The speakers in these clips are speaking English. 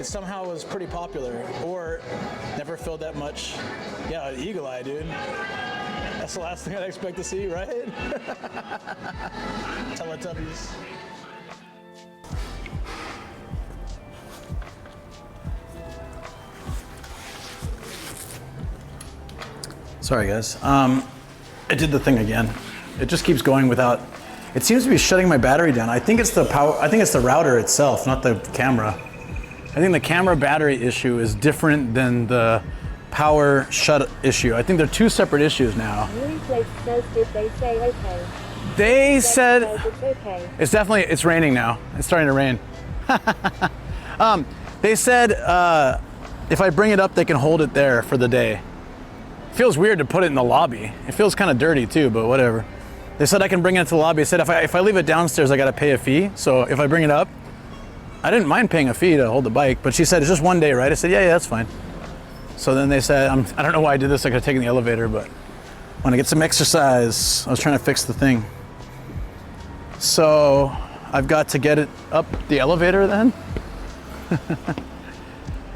it somehow was pretty popular, or never filled that much. Yeah, eagle eye, dude. That's the last thing I'd expect to see, right? Teletubbies. Sorry, guys. I did the thing again. It just keeps going without. It seems to be shutting my battery down. I think it's the power. I think it's the router itself, not the camera. I think the camera battery issue is different than the power shut issue. I think they're two separate issues now. Says, did they say okay? They said it's okay. it's definitely, it's raining now. It's starting to rain. They said if I bring it up, they can hold it there for the day. It feels weird to put it in the lobby. It feels kind of dirty too, but whatever. They said I can bring it to the lobby. They said if I leave it downstairs, I got to pay a fee. So if I bring it up, I didn't mind paying a fee to hold the bike, but she said it's just one day, right? I said, yeah, that's fine. So then they said, I don't know why I did this. I could have taken the elevator, but I want to get some exercise. I was trying to fix the thing. So I've got to get it up the elevator then.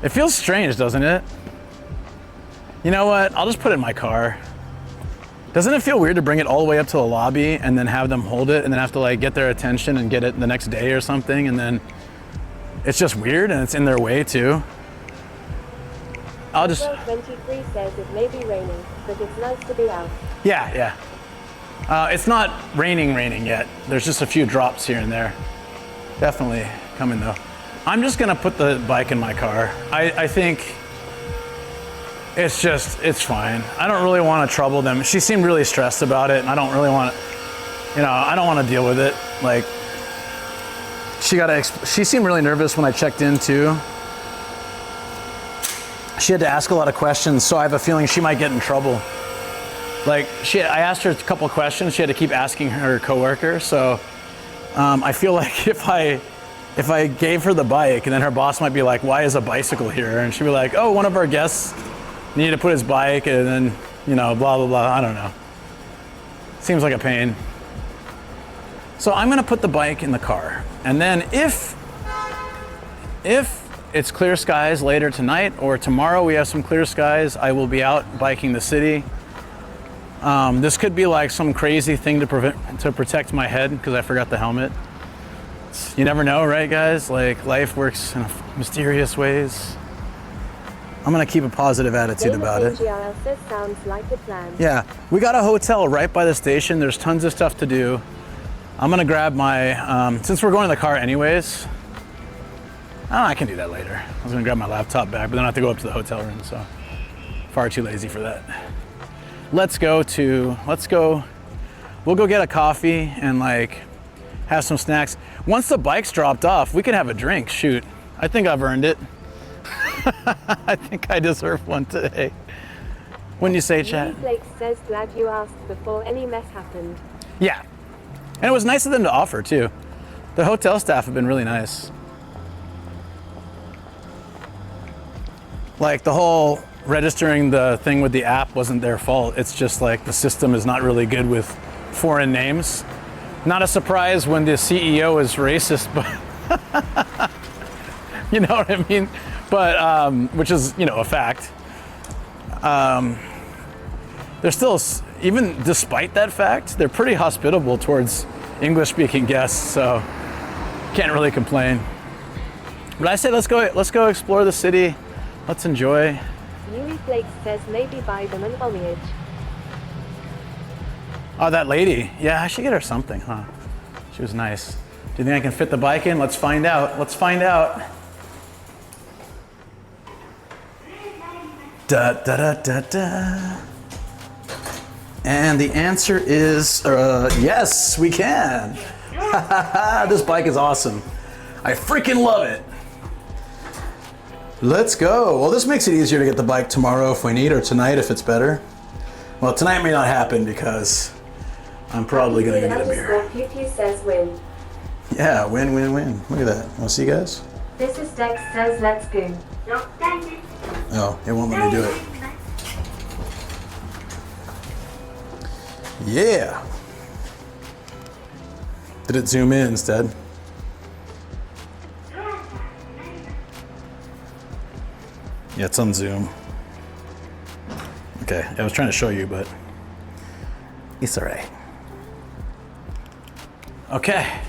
It feels strange, doesn't it? You know what? I'll just put it in my car. Doesn't it feel weird to bring it all the way up to the lobby and then have them hold it and then have to like get their attention and get it the next day or something, and then it's just weird and it's in their way too. I'll just. 23 says it may be raining, but it's nice to be out. Yeah. It's not raining yet. There's just a few drops here and there. Definitely coming though. I'm just gonna put the bike in my car. I think it's fine. I don't really want to trouble them. She seemed really stressed about it, and I don't really want to, I don't want to deal with it. Like, she seemed really nervous when I checked in too. She had to ask a lot of questions, so I have a feeling she might get in trouble. Like, I asked her a couple of questions. She had to keep asking her coworker. So I feel like if I gave her the bike, and then her boss might be like, "Why is a bicycle here?" And she'd be like, "Oh, one of our guests needed to put his bike," and then blah blah blah. I don't know. Seems like a pain. So I'm gonna put the bike in the car, and then if it's clear skies later tonight or tomorrow, we have some clear skies, I will be out biking the city. This could be like some crazy thing to protect my head because I forgot the helmet. You never know, right, guys? Like, life works in mysterious ways. I'm gonna keep a positive attitude about it. Sounds like a plan. Yeah, we got a hotel right by the station. There's tons of stuff to do. I'm gonna grab my, since we're going in the car anyways, I can do that later. I was gonna grab my laptop back, but then I have to go up to the hotel room, so far too lazy for that. We'll go get a coffee and like have some snacks. Once the bike's dropped off, we can have a drink. Shoot, I think I've earned it. I think I deserve one today. Wouldn't you say, Chad? Blake says, glad you asked before any mess happened. Yeah, and it was nice of them to offer too. The hotel staff have been really nice. Like, the whole registering the thing with the app wasn't their fault. It's just like the system is not really good with foreign names. Not a surprise when the CEO is racist, but you know what I mean? But, which is, a fact. They're still, even despite that fact, they're pretty hospitable towards English-speaking guests, so can't really complain. But I say let's go explore the city. Let's enjoy. Yuri Flake says maybe buy them an foliage. Oh, that lady. Yeah, I should get her something, huh? She was nice. Do you think I can fit the bike in? Let's find out. Da da da da da. And the answer is yes, we can. This bike is awesome. I freaking love it. Let's go. Well, this makes it easier to get the bike tomorrow if we need, or tonight if it's better. Well, tonight may not happen because I'm probably gonna get a beer. Says win. Yeah, win, win, win. Look at that. Want to see, guys? This is Dex says let's go. Oh, it won't let me do it. Yeah. Did it zoom in instead? Yeah, it's on Zoom. Okay, I was trying to show you, but it's all right. Okay.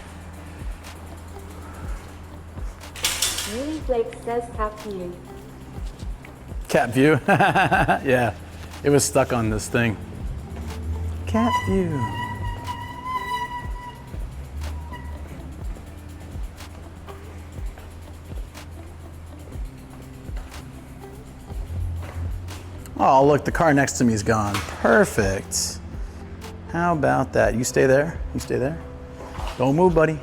Really Blake says cap view. Cat view. Yeah, it was stuck on this thing. Cat view. Oh, look, the car next to me is gone. Perfect. How about that? You stay there. You stay there. Don't move, buddy.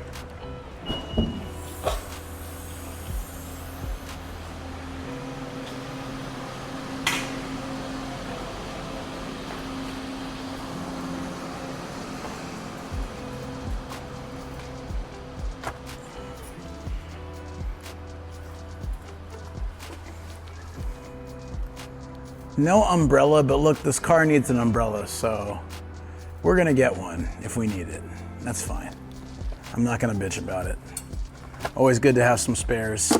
No umbrella, but look, this car needs an umbrella, so we're gonna get one if we need it. That's fine. I'm not gonna bitch about it. Always good to have some spares.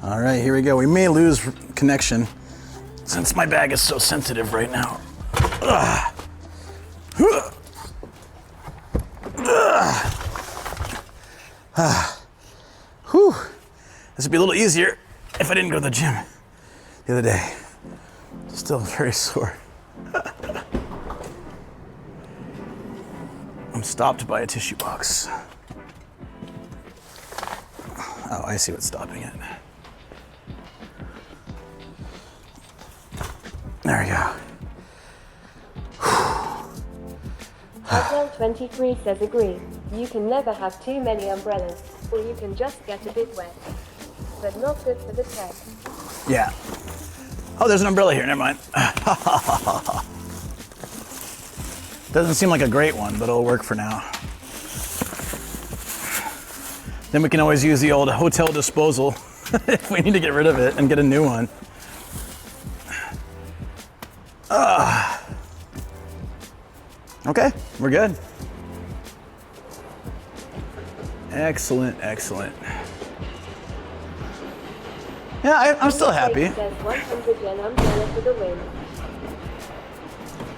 All right, here we go. We may lose connection since my bag is so sensitive right now. Ugh. Whew. This would be a little easier if I didn't go to the gym the other day. Still very sore. I'm stopped by a tissue box. Oh, I see what's stopping it. There we go. Hotel 23 says agree. You can never have too many umbrellas, or you can just get a bit wet. But not good for the tech. Yeah. Oh, there's an umbrella here, never mind. Doesn't seem like a great one, but it'll work for now. Then we can always use the old hotel disposal if we need to get rid of it and get a new one. Okay, we're good. Excellent, excellent. Yeah, I'm still happy. Says 100 yen umbrella for the win.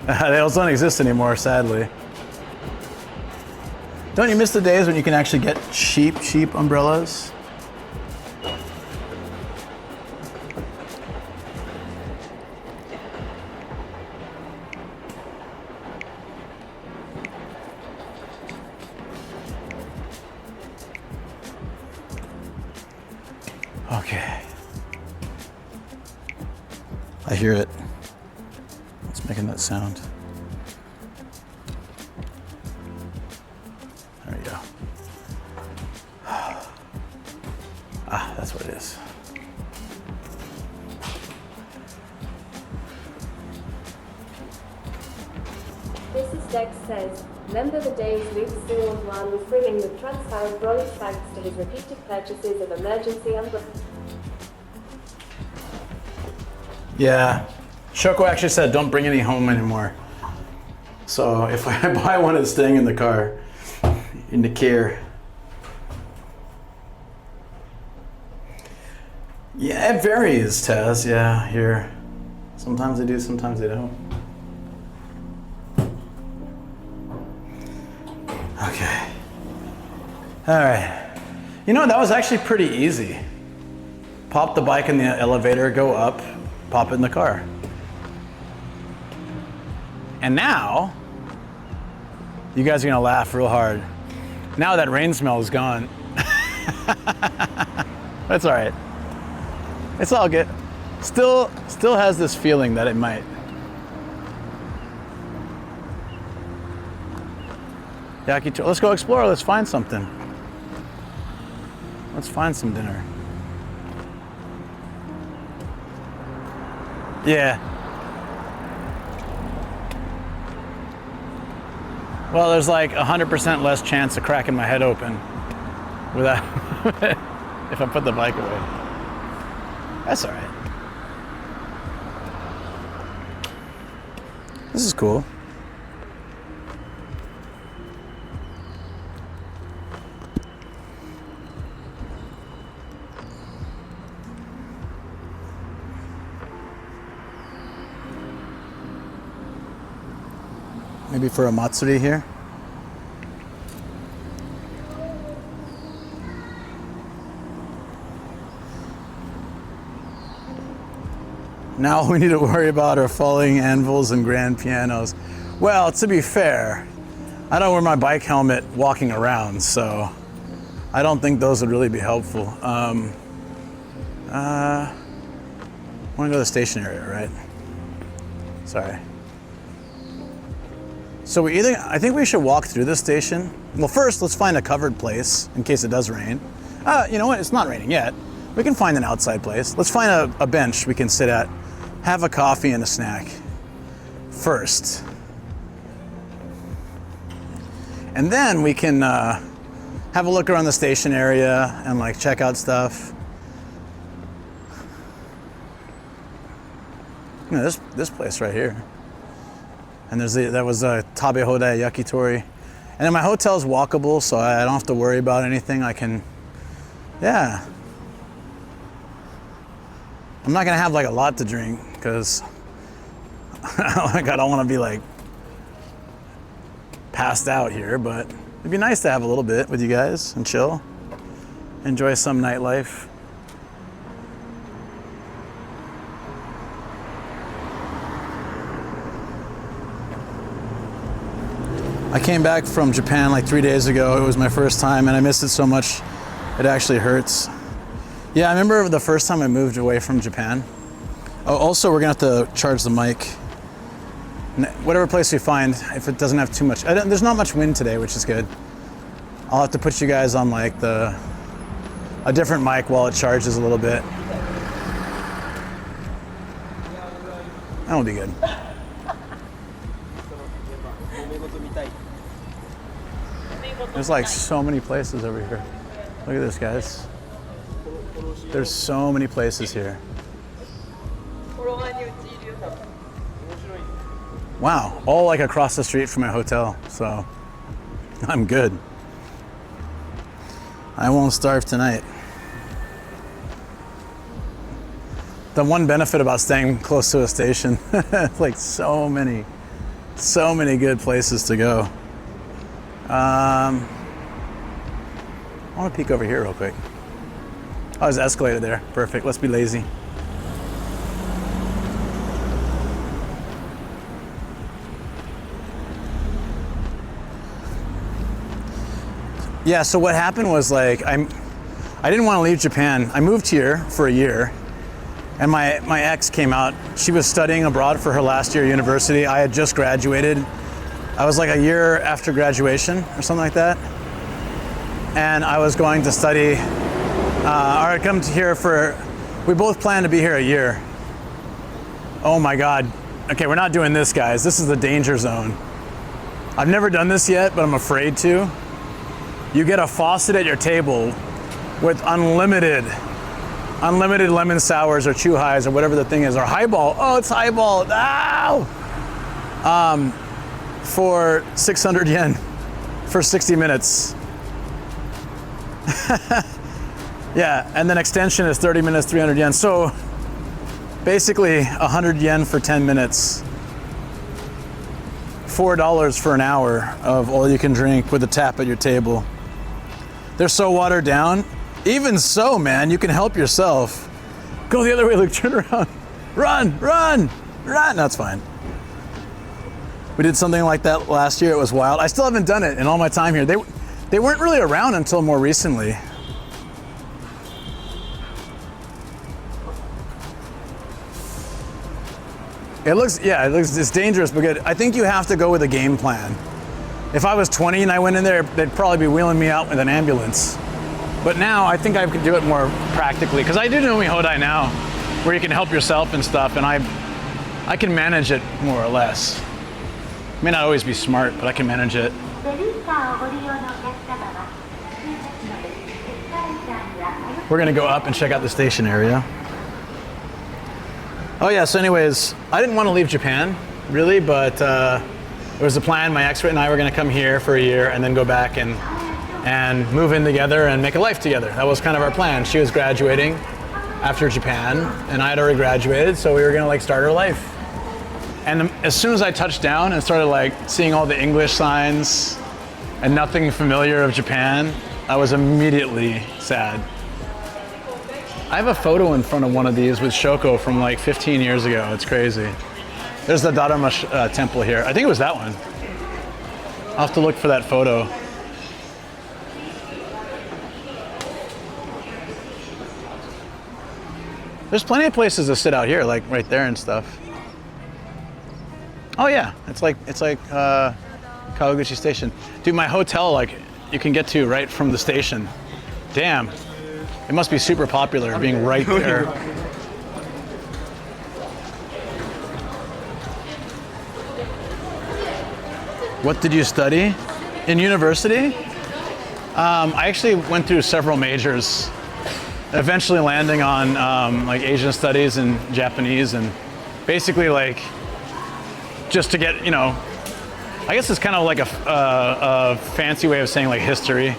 Those don't exist anymore, sadly. Don't you miss the days when you can actually get cheap umbrellas? Okay. I hear it. It's making that sound. There we go. Ah, that's what it is. Mrs. Dex says, remember the days Luke Stewart was bringing the transparent brolly thanks to his repeated purchases of emergency umbrellas. Yeah. Shoko actually said don't bring any home anymore. So if I buy one, it's staying in the car, in the care. Yeah, it varies, Taz. Yeah, here. Sometimes they do, sometimes they don't. Okay. All right. You know, that was actually pretty easy. Pop the bike in the elevator, go up, pop it in the car. And now, you guys are gonna laugh real hard. Now that rain smell is gone. That's all right. It's all good. Still has this feeling that it might. Yaki, let's go explore. Let's find something. Let's find some dinner. Yeah. Well, there's like 100% less chance of cracking my head open without if I put the bike away. That's all right. This is cool. maybe for a matsuri here. Now all we need to worry about are falling anvils and grand pianos. Well, to be fair, I don't wear my bike helmet walking around, so I don't think those would really be helpful. I want to go to the station area, right? Sorry. So I think we should walk through the station. Well, first, let's find a covered place in case it does rain. You know what? It's not raining yet. We can find an outside place. Let's find a bench we can sit at, have a coffee and a snack first. And then we can have a look around the station area and like check out stuff. You know, this place right here. And that was a Tabe Hodai Yakitori. And then my hotel's walkable, so I don't have to worry about anything. I can, yeah. I'm not gonna have like a lot to drink because I don't want to be like passed out here, but it'd be nice to have a little bit with you guys and chill, enjoy some nightlife. I came back from Japan like 3 days ago. It was my first time and I missed it so much, it actually hurts. Yeah, I remember the first time I moved away from Japan. Oh, also, we're gonna have to charge the mic. Whatever place we find, if it doesn't have too much, there's not much wind today, which is good. I'll have to put you guys on like a different mic while it charges a little bit. That'll be good. There's like so many places over here. Look at this, guys. There's so many places here. Wow, all like across the street from my hotel, so I'm good. I won't starve tonight. The one benefit about staying close to a station, like so many good places to go. I want to peek over here real quick. Oh, there's an escalator there. Perfect. Let's be lazy. Yeah, so what happened was like I didn't want to leave Japan. I moved here for a year and my ex came out. She was studying abroad for her last year of university. I had just graduated. I was like a year after graduation or something like that. And I was going to study, or I'd come to here we both planned to be here a year. Oh my God. Okay, we're not doing this, guys. This is the danger zone. I've never done this yet, but I'm afraid to. You get a faucet at your table with unlimited lemon sours or chu-hais or whatever the thing is, or highball. Oh, it's highball. Ow! For 600 yen for 60 minutes. Yeah, and then extension is 30 minutes, 300 yen. So basically 100 yen for 10 minutes. $4 for an hour of all you can drink with a tap at your table. They're so watered down. Even so, man, you can help yourself. Go the other way, Luke, turn around. Run, run, run. That's fine. We did something like that last year. It was wild. I still haven't done it in all my time here. They weren't really around until more recently. It's dangerous, but good. I think you have to go with a game plan. If I was 20 and I went in there, they'd probably be wheeling me out with an ambulance. But now I think I could do it more practically, because I do know Hodai now, where you can help yourself and stuff, and I can manage it more or less. May not always be smart, but I can manage it. We're gonna go up and check out the station area. Oh yeah, so anyways, I didn't want to leave Japan, really, but it was a plan. My ex and I were gonna come here for a year and then go back and move in together and make a life together. That was kind of our plan. She was graduating after Japan, and I had already graduated, so we were gonna like start our life. And as soon as I touched down and started like seeing all the English signs and nothing familiar of Japan, I was immediately sad. I have a photo in front of one of these with Shoko from like 15 years ago. It's crazy. There's the Dharma temple here. I think it was that one. I'll have to look for that photo. There's plenty of places to sit out here, like right there and stuff. Oh yeah, it's like Kawaguchi Station. Dude, my hotel, like, you can get to right from the station. Damn, it must be super popular being right there. What did you study in university? I actually went through several majors, eventually landing on like Asian studies and Japanese, and basically like just to get, you know, I guess it's kind of like a fancy way of saying like history,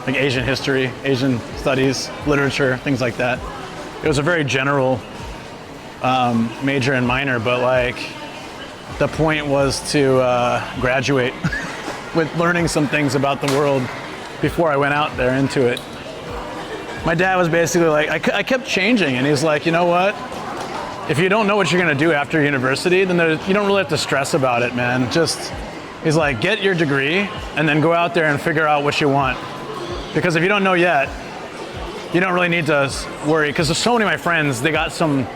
like Asian history, Asian studies, literature, things like that. It was a very general major and minor, but like the point was to graduate with learning some things about the world before I went out there into it. My dad was basically like, I kept changing, and he's like, you know what? If you don't know what you're gonna do after university, then you don't really have to stress about it, man. Just, he's like, get your degree and then go out there and figure out what you want. Because if you don't know yet, you don't really need to worry. Because there's so many of my friends, they got some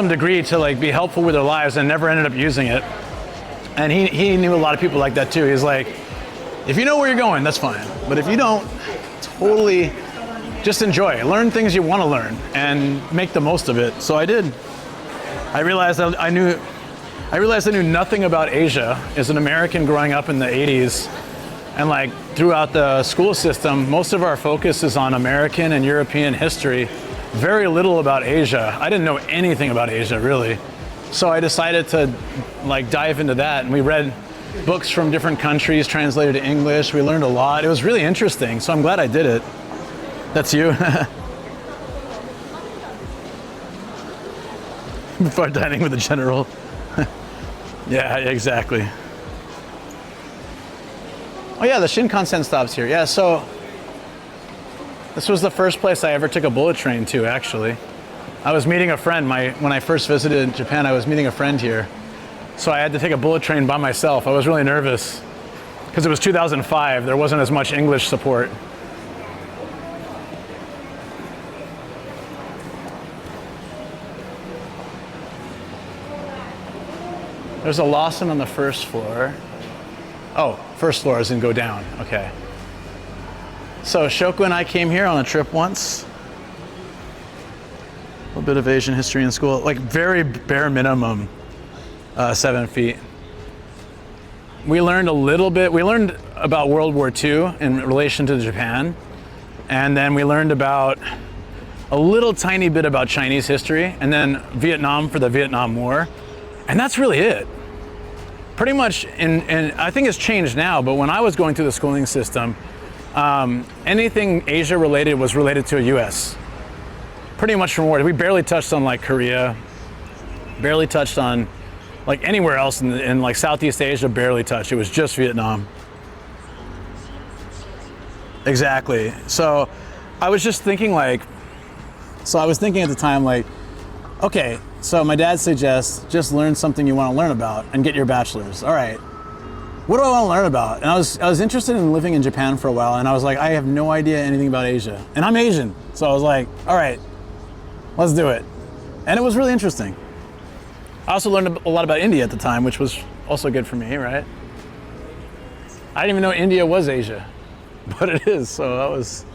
degree to like be helpful with their lives and never ended up using it. And he knew a lot of people like that too. He's like, if you know where you're going, that's fine. But if you don't, totally just enjoy. Learn things you want to learn and make the most of it. So I did. I realized I knew nothing about Asia as an American growing up in the 80s. And like throughout the school system, most of our focus is on American and European history. Very little about Asia. I didn't know anything about Asia, really. So I decided to like dive into that, and we read books from different countries translated to English. We learned a lot. It was really interesting, so I'm glad I did it. That's you. Before dining with the general. Yeah, exactly. Oh yeah, the Shinkansen stops here. Yeah, so this was the first place I ever took a bullet train to, actually. I was meeting a friend. When I first visited Japan, I was meeting a friend here. So I had to take a bullet train by myself. I was really nervous because it was 2005. There wasn't as much English support. There's a Lawson on the first floor. Oh, first floor is in go down. Okay. So Shoko and I came here on a trip once. A little bit of Asian history in school, like very bare minimum, 7 feet. We learned a little bit. We learned about World War II in relation to Japan. And then we learned about a little tiny bit about Chinese history, and then Vietnam for the Vietnam War. And that's really it. Pretty much, and I think it's changed now, but when I was going through the schooling system, anything Asia related was related to the US. Pretty much from war. We barely touched on like Korea, barely touched on like anywhere else in like Southeast Asia, barely touched. It was just Vietnam. Exactly. So I was just thinking like, I was thinking at the time like, okay, so my dad suggests just learn something you want to learn about and get your bachelor's. All right, what do I want to learn about? And I was interested in living in Japan for a while, and I was like, I have no idea anything about Asia. And I'm Asian, so I was like, all right, let's do it. And it was really interesting. I also learned a lot about India at the time, which was also good for me, right? I didn't even know India was Asia, but it is, so that was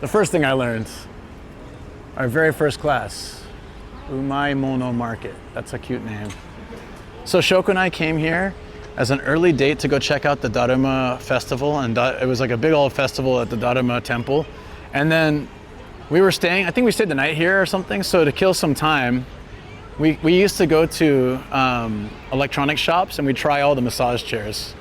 the first thing I learned. Our very first class. Umai Mono Market. That's a cute name. So Shoko and I came here as an early date to go check out the Dharma festival, and it was like a big old festival at the Dharma temple. And then we were staying, I think we stayed the night here or something, so to kill some time, we used to go to electronic shops and we'd try all the massage chairs.